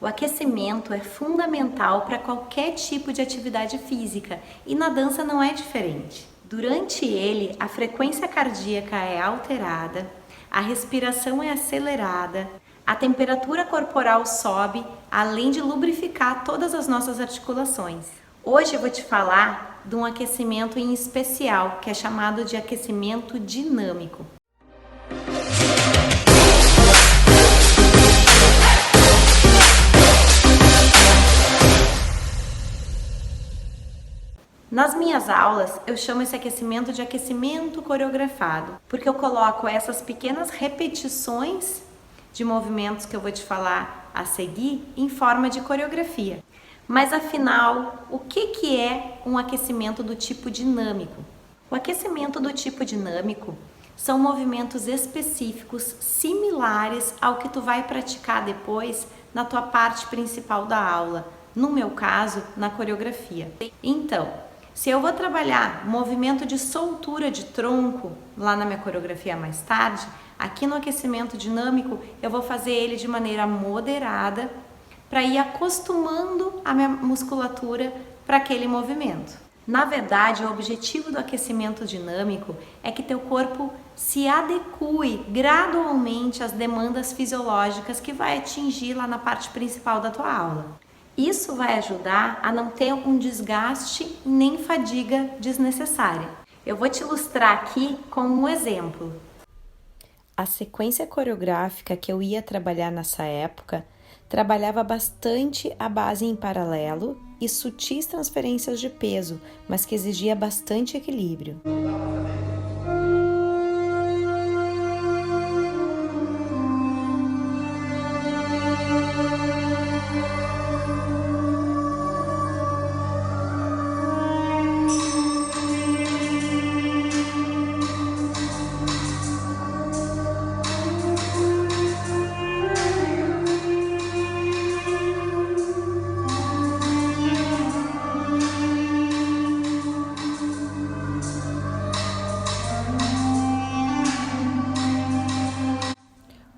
O aquecimento é fundamental para qualquer tipo de atividade física e na dança não é diferente. Durante ele, a frequência cardíaca é alterada, a respiração é acelerada, a temperatura corporal sobe, além de lubrificar todas as nossas articulações. Hoje eu vou te falar de um aquecimento em especial, que é chamado de aquecimento dinâmico. Nas minhas aulas, eu chamo esse aquecimento de aquecimento coreografado, porque eu coloco essas pequenas repetições de movimentos que eu vou te falar a seguir em forma de coreografia. Mas afinal, o que é um aquecimento do tipo dinâmico? O aquecimento do tipo dinâmico são movimentos específicos similares ao que tu vai praticar depois na tua parte principal da aula, no meu caso, na coreografia. Então, se eu vou trabalhar movimento de soltura de tronco lá na minha coreografia mais tarde, aqui no aquecimento dinâmico eu vou fazer ele de maneira moderada para ir acostumando a minha musculatura para aquele movimento. Na verdade, o objetivo do aquecimento dinâmico é que teu corpo se adeque gradualmente às demandas fisiológicas que vai atingir lá na parte principal da tua aula. Isso vai ajudar a não ter um desgaste nem fadiga desnecessária. Eu vou te ilustrar aqui com um exemplo. A sequência coreográfica que eu ia trabalhar nessa época trabalhava bastante a base em paralelo e sutis transferências de peso, mas que exigia bastante equilíbrio.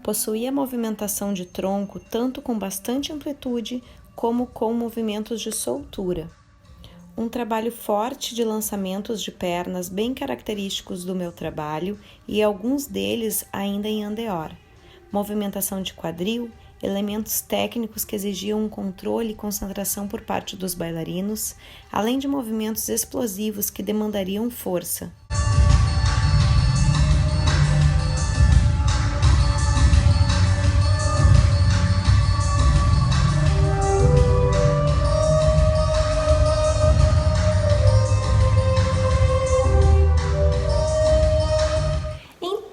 Possuía movimentação de tronco tanto com bastante amplitude como com movimentos de soltura. Um trabalho forte de lançamentos de pernas bem característicos do meu trabalho e alguns deles ainda em andeor. Movimentação de quadril, elementos técnicos que exigiam um controle e concentração por parte dos bailarinos, além de movimentos explosivos que demandariam força.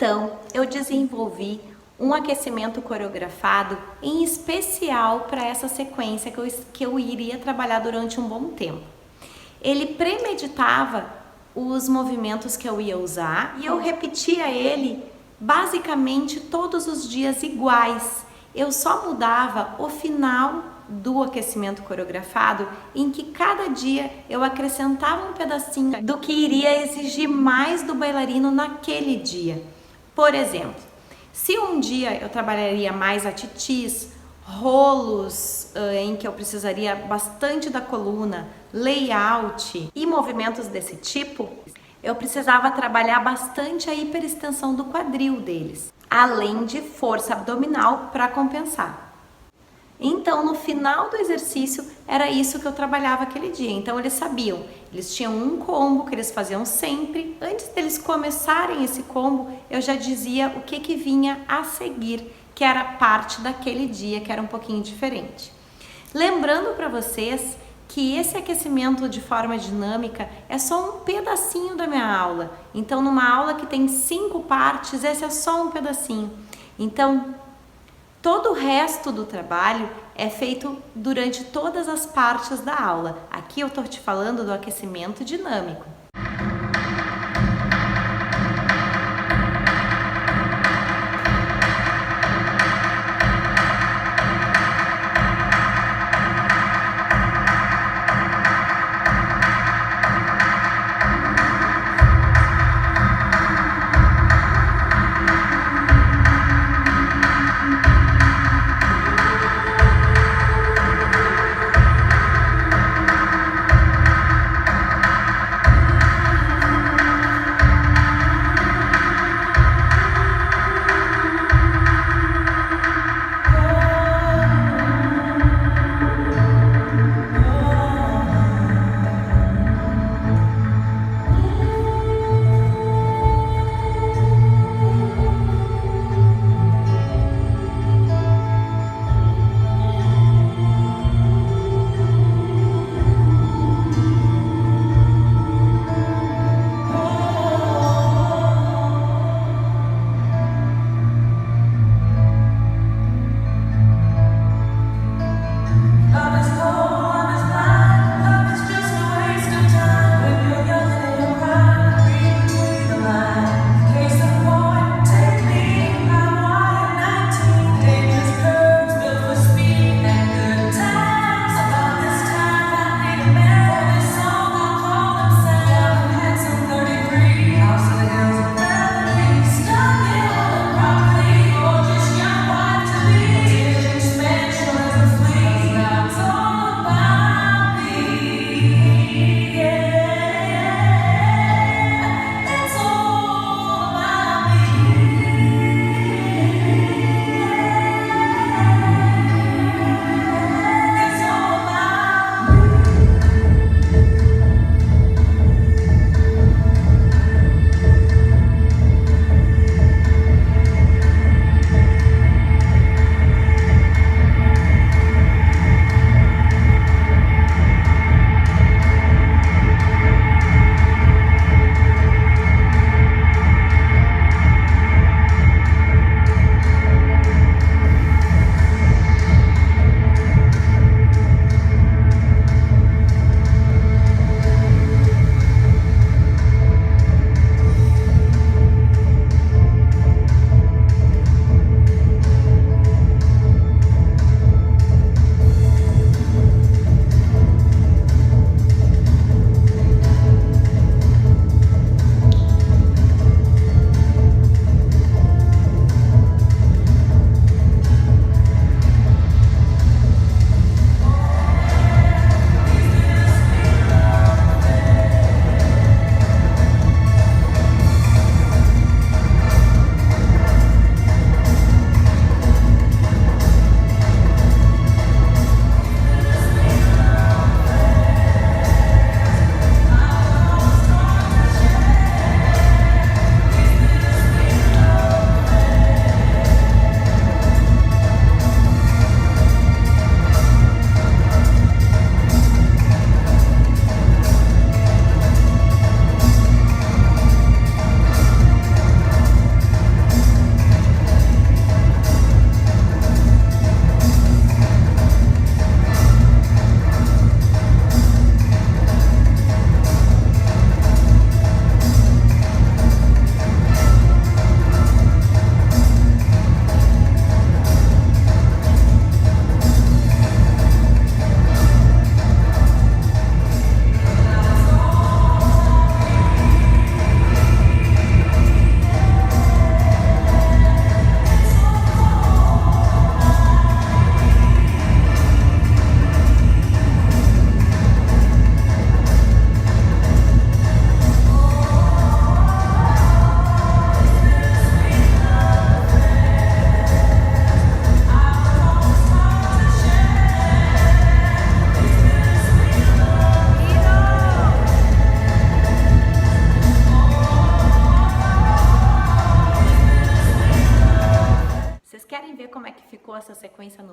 Então, eu desenvolvi um aquecimento coreografado em especial para essa sequência que eu iria trabalhar durante um bom tempo. Ele premeditava os movimentos que eu ia usar e eu repetia ele basicamente todos os dias iguais. Eu só mudava o final do aquecimento coreografado, em que cada dia eu acrescentava um pedacinho do que iria exigir mais do bailarino naquele dia. Por exemplo, se um dia eu trabalharia mais a titis, rolos em que eu precisaria bastante da coluna, layout e movimentos desse tipo, eu precisava trabalhar bastante a hiperextensão do quadril deles, além de força abdominal para compensar. Então, no final do exercício, era isso que eu trabalhava aquele dia. Então, eles sabiam, eles tinham um combo que eles faziam sempre. Antes deles começarem esse combo, eu já dizia o que vinha a seguir, que era parte daquele dia, que era um pouquinho diferente. Lembrando para vocês que esse aquecimento de forma dinâmica é só um pedacinho da minha aula. Então, numa aula que tem 5 partes, esse é só um pedacinho. Então, todo o resto do trabalho é feito durante todas as partes da aula. Aqui eu estou te falando do aquecimento dinâmico.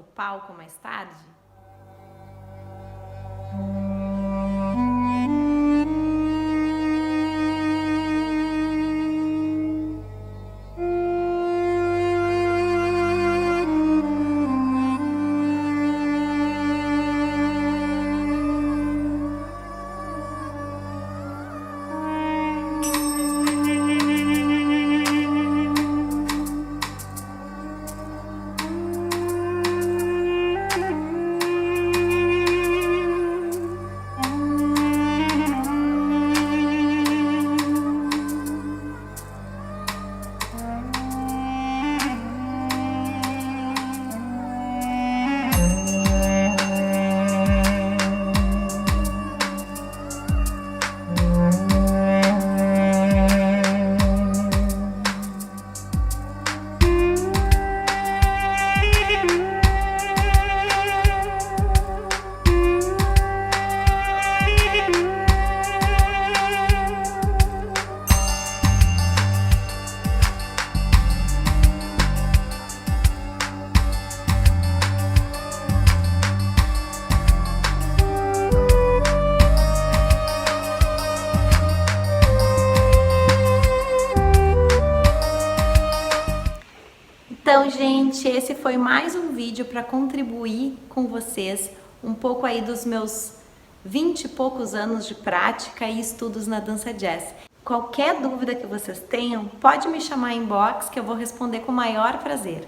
palco mais tarde? Então, gente, esse foi mais um vídeo para contribuir com vocês um pouco aí dos meus 20 e poucos anos de prática e estudos na dança jazz. Qualquer dúvida que vocês tenham, pode me chamar em inbox que eu vou responder com o maior prazer.